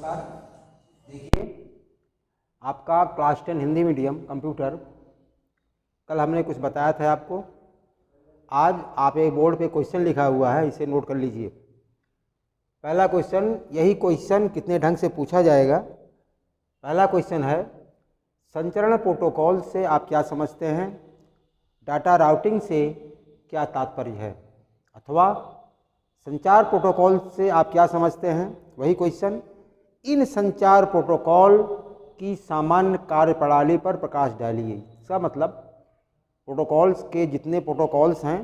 नमस्कार। देखिए, आपका क्लास 10 हिंदी मीडियम कंप्यूटर, कल हमने कुछ बताया था आपको। आज आप एक बोर्ड पे क्वेश्चन लिखा हुआ है, इसे नोट कर लीजिए। पहला क्वेश्चन, यही क्वेश्चन कितने ढंग से पूछा जाएगा। पहला क्वेश्चन है, संचरण प्रोटोकॉल से आप क्या समझते हैं? डाटा राउटिंग से क्या तात्पर्य है? अथवा संचार प्रोटोकॉल से आप क्या समझते हैं? वही क्वेश्चन, इन संचार प्रोटोकॉल की सामान्य कार्यप्रणाली पर प्रकाश डालिए। इसका मतलब प्रोटोकॉल्स के जितने प्रोटोकॉल्स हैं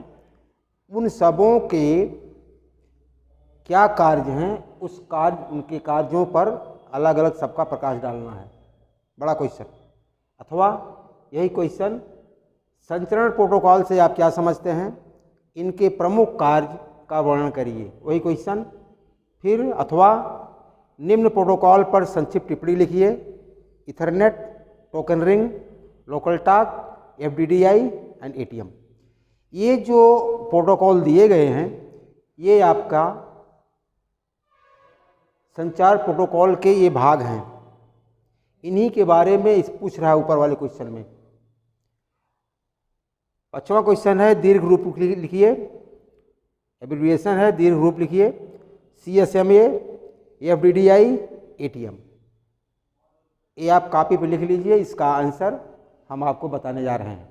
उन सबों के क्या कार्य हैं, उस कार्य उनके कार्यों पर अलग अलग सबका प्रकाश डालना है। बड़ा क्वेश्चन। अथवा यही क्वेश्चन, संचरण प्रोटोकॉल से आप क्या समझते हैं? इनके प्रमुख कार्य का वर्णन करिए। वही क्वेश्चन। फिर अथवा निम्न प्रोटोकॉल पर संक्षिप्त टिप्पणी लिखिए। Ethernet, token ring, local talk, FDDI and ATM. ये जो प्रोटोकॉल दिए गए हैं ये आपका संचार प्रोटोकॉल के ये भाग हैं। इन्हीं के बारे में इस पूछ रहा है ऊपर वाले क्वेश्चन में। 5वां क्वेश्चन है, दीर्घ रूप लिखिए। एब्रिविएशन है, दीर्घ रूप लिखिए। CSMA, FDDI, ATM. ये आप कॉपी पे लिख लीजिए। इसका आंसर हम आपको बताने जा रहे हैं।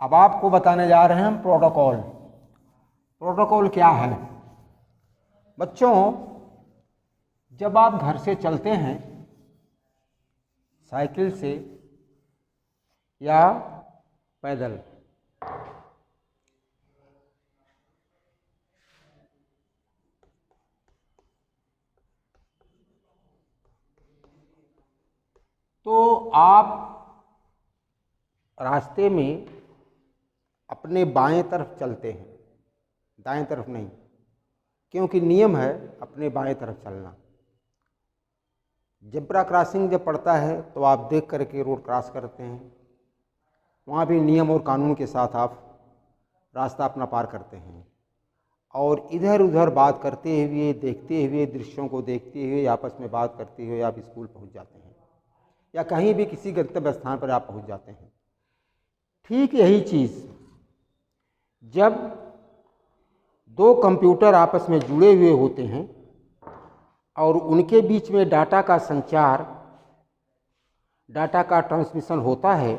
अब आपको बताने जा रहे हैं हम प्रोटोकॉल। प्रोटोकॉल क्या है? बच्चों, जब आप घर से चलते हैं साइकिल से या पैदल, तो आप रास्ते में अपने बाएं तरफ चलते हैं, दाएं तरफ नहीं, क्योंकि नियम है अपने बाएं तरफ चलना। जेब्रा क्रॉसिंग जब पड़ता है तो आप देख करके रोड क्रॉस करते हैं। वहाँ भी नियम और कानून के साथ आप रास्ता अपना पार करते हैं। और इधर उधर बात करते हुए, देखते हुए, दृश्यों को देखते हुए, आपस में बात करते हुए आप स्कूल पहुँच जाते हैं या कहीं भी किसी गंतव्य स्थान पर आप पहुँच जाते हैं। ठीक यही चीज़ जब दो कंप्यूटर आपस में जुड़े हुए होते हैं और उनके बीच में डाटा का संचार, डाटा का ट्रांसमिशन होता है,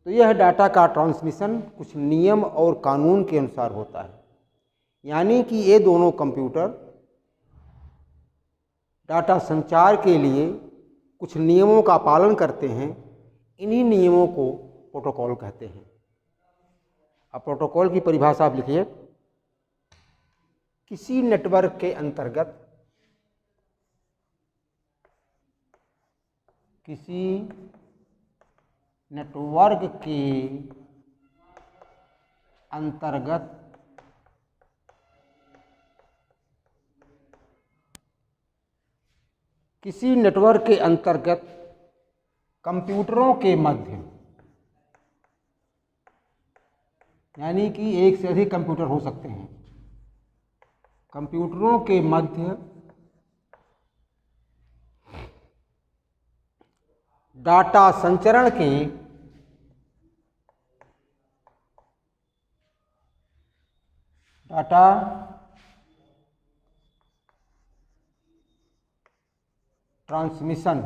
तो यह डाटा का ट्रांसमिशन कुछ नियम और कानून के अनुसार होता है। यानी कि ये दोनों कंप्यूटर डाटा संचार के लिए कुछ नियमों का पालन करते हैं। इन्हीं नियमों को प्रोटोकॉल कहते हैं। अब प्रोटोकॉल की परिभाषा आप लिखिए। किसी नेटवर्क के अंतर्गत, किसी नेटवर्क के अंतर्गत किसी नेटवर्क के अंतर्गत कंप्यूटरों के मध्य, यानी कि एक से अधिक कंप्यूटर हो सकते हैं, कंप्यूटरों के मध्य डाटा संचरण के डाटा ट्रांसमिशन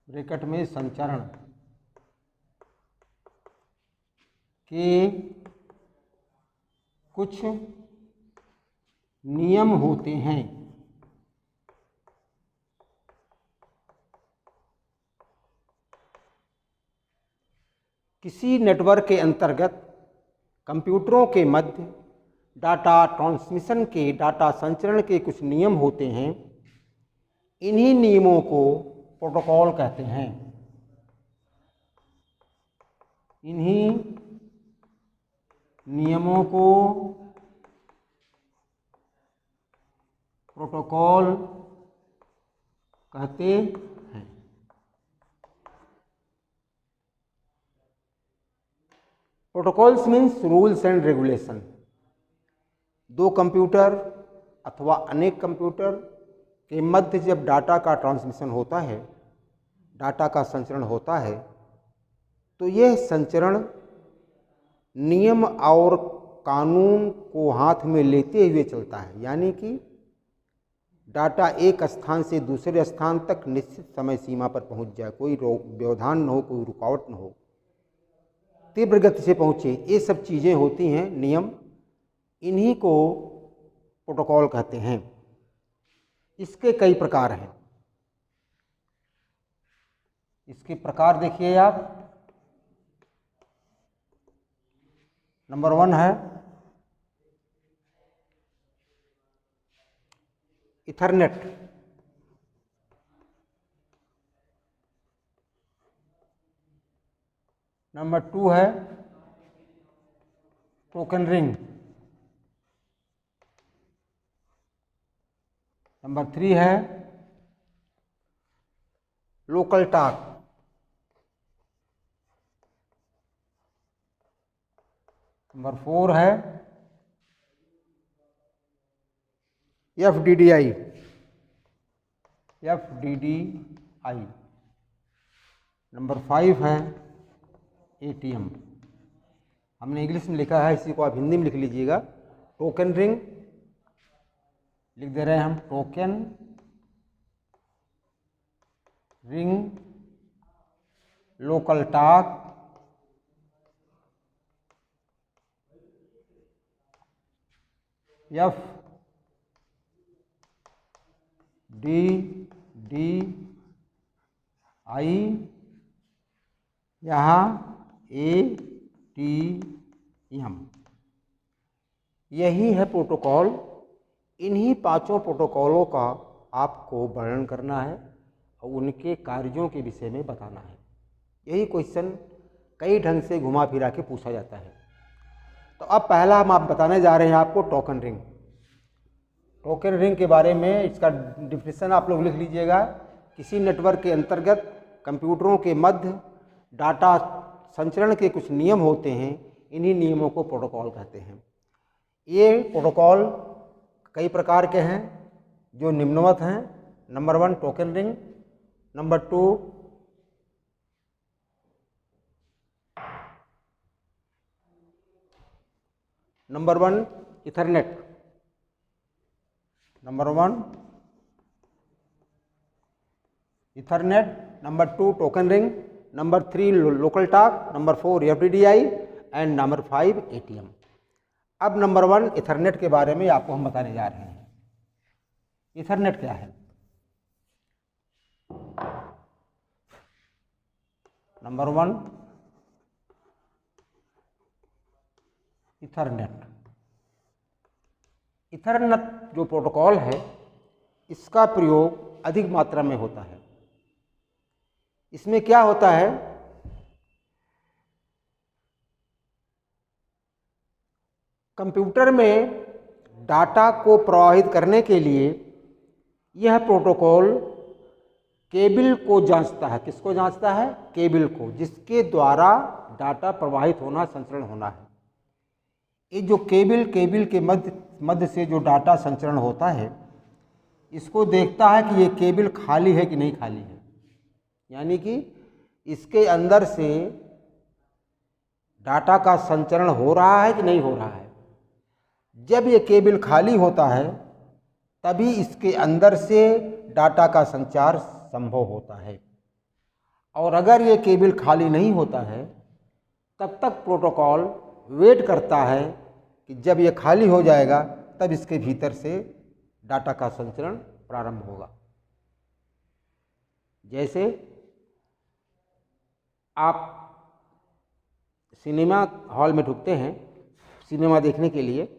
ब्रैकेट में संचरण के कुछ नियम होते हैं। किसी नेटवर्क के अंतर्गत कंप्यूटरों के मध्य डाटा ट्रांसमिशन के, डाटा संचरण के कुछ नियम होते हैं। इन्हीं नियमों को प्रोटोकॉल कहते हैं। इन्हीं नियमों को प्रोटोकॉल कहते हैं। Protocols means rules and regulation. दो कंप्यूटर अथवा अनेक कंप्यूटर के मध्य जब डाटा का ट्रांसमिशन होता है, डाटा का संचरण होता है, तो यह संचरण नियम और कानून को हाथ में लेते हुए चलता है। यानी कि डाटा एक स्थान से दूसरे स्थान तक निश्चित समय सीमा पर पहुंच जाए, कोई व्यवधान न हो, कोई रुकावट न हो, तीव्र गति से पहुंचे, ये सब चीज़ें होती हैं नियम। इन्हीं को प्रोटोकॉल कहते हैं। इसके कई प्रकार हैं। इसके प्रकार देखिए आप। नंबर 1 है इथरनेट। नंबर 2 है टोकन रिंग। नंबर 3 है लोकल टॉक। नंबर 4 है FDDI। नंबर 5 है ATM। हमने इंग्लिश में लिखा है, इसी को आप हिंदी में लिख लीजिएगा। टोकन रिंग लिख दे रहे हैं हम, token ring, local talk, FDDI, यहाँ ATM। यही है प्रोटोकॉल। इन्हीं पांचों प्रोटोकॉलों का आपको वर्णन करना है और उनके कार्यों के विषय में बताना है। यही क्वेश्चन कई ढंग से घुमा फिरा के पूछा जाता है। तो अब पहला हम आप बताने जा रहे हैं आपको टोकन रिंग। टोकन रिंग के बारे में इसका डिफिनेशन आप लोग लिख लीजिएगा। किसी नेटवर्क के अंतर्गत कंप्यूटरों के मध्य डाटा संचरण के कुछ नियम होते हैं, इन्हीं नियमों को प्रोटोकॉल कहते हैं। ये प्रोटोकॉल कई प्रकार के हैं जो निम्नवत हैं। Number 1 token ring, number 2 number 1 Ethernet, number 1 Ethernet, number 2 token ring, number 3 local talk, number 4 FDDI and number 5 ATM। अब नंबर 1 इथरनेट के बारे में आपको हम बताने जा रहे हैं। इथरनेट क्या है? Number 1 Ethernet. इथरनेट जो प्रोटोकॉल है, इसका प्रयोग अधिक मात्रा में होता है। इसमें क्या होता है, कंप्यूटर में डाटा को प्रवाहित करने के लिए यह प्रोटोकॉल केबल को जांचता है। किसको जांचता है? केबल को, जिसके द्वारा डाटा प्रवाहित होना, संचरण होना है। ये जो केबल के मध्य से जो डाटा संचरण होता है, इसको देखता है कि ये केबल खाली है कि नहीं खाली है। यानी कि इसके अंदर से डाटा का संचरण हो रहा है कि नहीं हो रहा है। जब ये केबल खाली होता है तभी इसके अंदर से डाटा का संचार संभव होता है। और अगर ये केबल खाली नहीं होता है तब तक प्रोटोकॉल वेट करता है कि जब ये खाली हो जाएगा तब इसके भीतर से डाटा का संचरण प्रारंभ होगा। जैसे आप सिनेमा हॉल में ढुकते हैं सिनेमा देखने के लिए।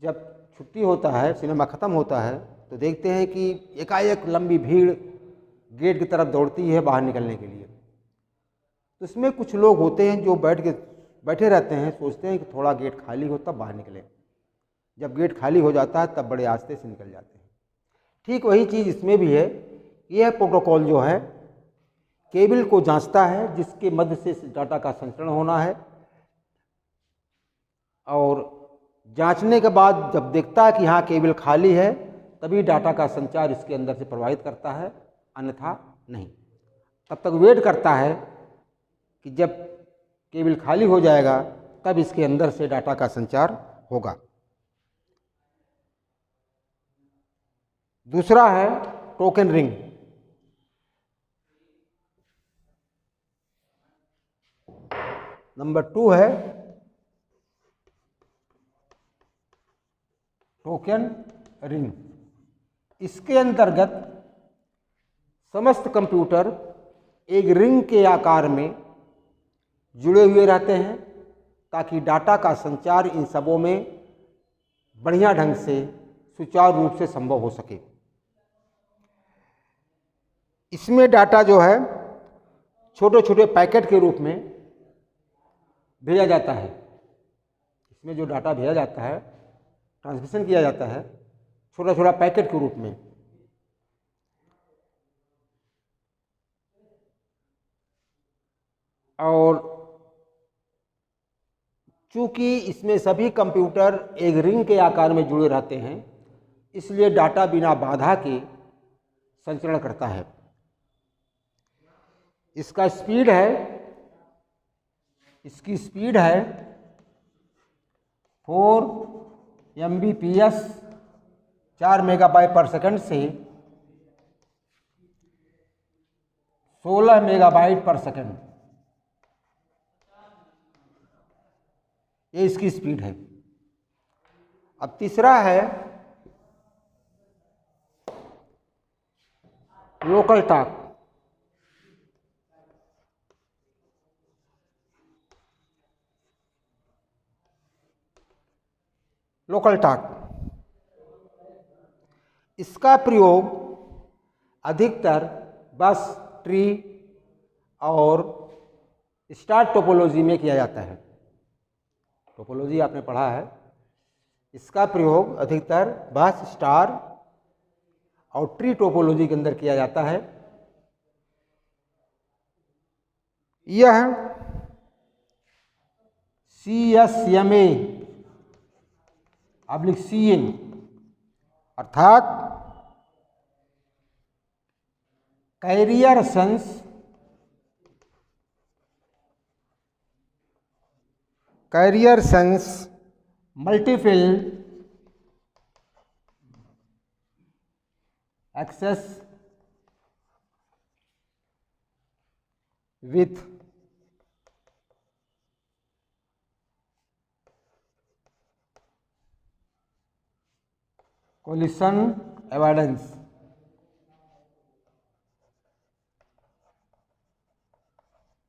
जब छुट्टी होता है, सिनेमा ख़त्म होता है, तो देखते हैं कि एकाएक लंबी भीड़ गेट की तरफ दौड़ती है बाहर निकलने के लिए। तो इसमें कुछ लोग होते हैं जो बैठे रहते हैं, सोचते हैं कि थोड़ा गेट खाली हो तब बाहर निकले। जब गेट खाली हो जाता है तब बड़े आस्ते से निकल जाते हैं। ठीक वही चीज़ इसमें भी है। यह प्रोटोकॉल जो है केबल को जांचता है जिसके मध्य से डाटा का संचरण होना है। और जांचने के बाद जब देखता है कि हाँ केबल खाली है, तभी डाटा का संचार इसके अंदर से प्रवाहित करता है, अन्यथा नहीं। तब तक वेट करता है कि जब केबल खाली हो जाएगा तब इसके अंदर से डाटा का संचार होगा। दूसरा है टोकन रिंग। नंबर 2 है टोकन रिंग। इसके अंतर्गत समस्त कंप्यूटर एक रिंग के आकार में जुड़े हुए रहते हैं ताकि डाटा का संचार इन सबों में बढ़िया ढंग से सुचारू रूप से संभव हो सके। इसमें डाटा जो है छोटे छोटे पैकेट के रूप में भेजा जाता है। इसमें जो डाटा भेजा जाता है, ट्रांसमिशन किया जाता है छोटा छोटा पैकेट के रूप में। और चूंकि इसमें सभी कंप्यूटर एक रिंग के आकार में जुड़े रहते हैं, इसलिए डाटा बिना बाधा के संचरण करता है। इसकी स्पीड है 4 Mbps 4 मेगाबाइट पर सेकंड से 16 मेगाबाइट पर सेकंड, ये इसकी स्पीड है। अब तीसरा है लोकल टॉक। लोकल टॉक, इसका प्रयोग अधिकतर बस, ट्री और स्टार टोपोलॉजी में किया जाता है। टोपोलॉजी आपने पढ़ा है। इसका प्रयोग अधिकतर बस, स्टार और ट्री टोपोलॉजी के अंदर किया जाता है। यह CSMA/CN अर्थात carrier sense multiple access with collision avoidance.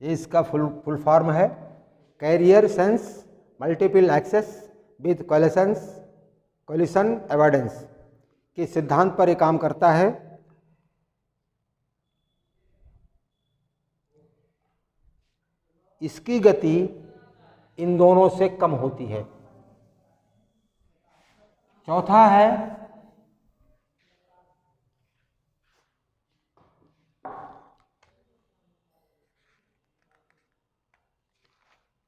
ये इसका फुल फॉर्म है, carrier sense multiple access with collision avoidance के सिद्धांत पर ये काम करता है। इसकी गति इन दोनों से कम होती है। चौथा है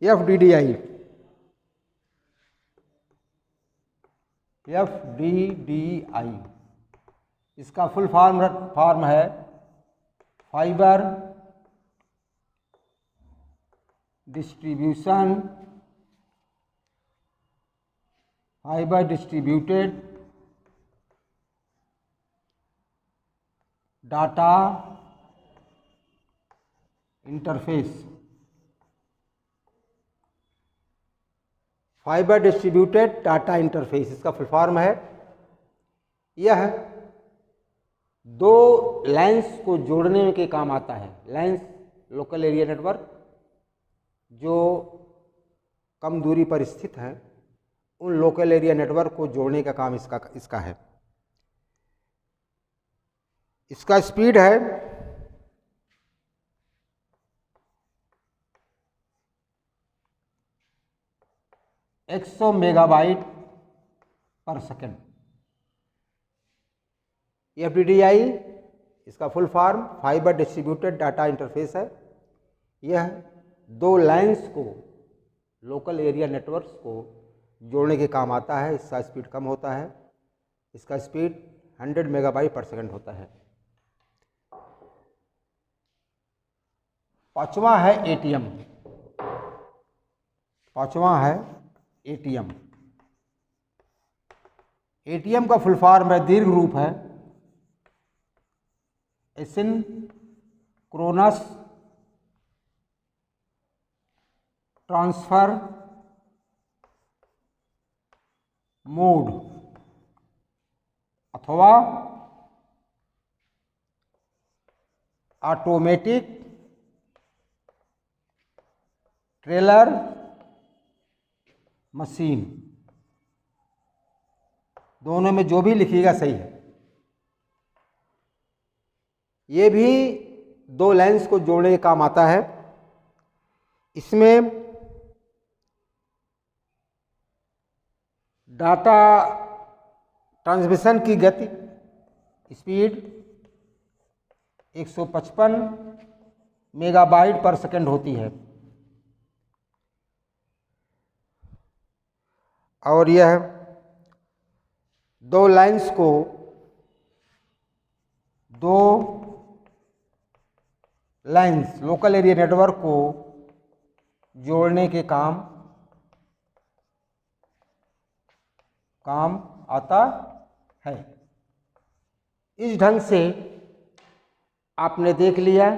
FDDI। इसका फुल फॉर्म है fibre distributed data interface. Fibre distributed data interface इसका फुल फॉर्म है। यह दो लाइंस को जोड़ने के काम आता है। लाइंस लोकल एरिया नेटवर्क जो कम दूरी पर स्थित है, उन लोकल एरिया नेटवर्क को जोड़ने का काम इसका है। इसका स्पीड है 100 मेगाबाइट पर सेकंड। FDDI इसका full form fibre distributed data interface है। यह दो लाइंस को, लोकल एरिया नेटवर्क्स को जोड़ने के काम आता है। इसका स्पीड कम होता है, इसका स्पीड 100 मेगाबाइट पर सेकंड होता है। पांचवा है एटीएम। पांचवा है एटीएम। एटीएम का फुल फॉर्म है, दीर्घ रूप है एसिंक्रोनस ट्रांसफर मोड अथवा ऑटोमेटिक ट्रेलर मशीन। दोनों में जो भी लिखिएगा सही है। ये भी 2 लाइन्स को जोड़ने के काम आता है। इसमें डाटा ट्रांसमिशन की गति स्पीड 155 मेगाबाइट पर सेकंड होती है और यह 2 लाइन्स को 2 लाइन्स लोकल एरिया नेटवर्क को जोड़ने के काम आता है। इस ढंग से आपने देख लिया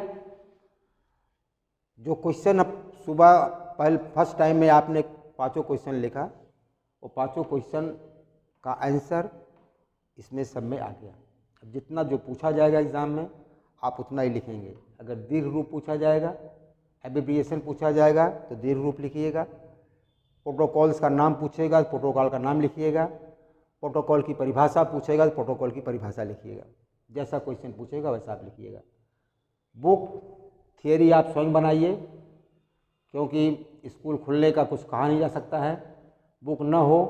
जो क्वेश्चन अब सुबह पहले फर्स्ट टाइम में आपने 5 क्वेश्चन लिखा, वो 5 क्वेश्चन का आंसर इसमें सब में आ गया। अब जितना जो पूछा जाएगा एग्ज़ाम में आप उतना ही लिखेंगे। अगर दीर्घ रूप पूछा जाएगा, एब्रिविएशन पूछा जाएगा तो दीर्घ रूप लिखिएगा। प्रोटोकॉल्स का नाम पूछेगा तो प्रोटोकॉल का नाम लिखिएगा। प्रोटोकॉल की परिभाषा पूछेगा तो प्रोटोकॉल की परिभाषा लिखिएगा। जैसा क्वेश्चन पूछेगा वैसा आप लिखिएगा। बुक थियरी आप स्वयं बनाइए, क्योंकि स्कूल खुलने का कुछ कहा नहीं जा सकता है। बुक न हो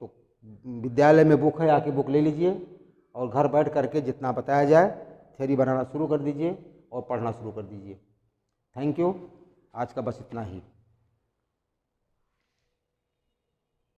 तो विद्यालय में बुक है, आके बुक ले लीजिए और घर बैठ करके जितना बताया जाए थियरी बनाना शुरू कर दीजिए और पढ़ना शुरू कर दीजिए। Thank you. आज का बस इतना ही।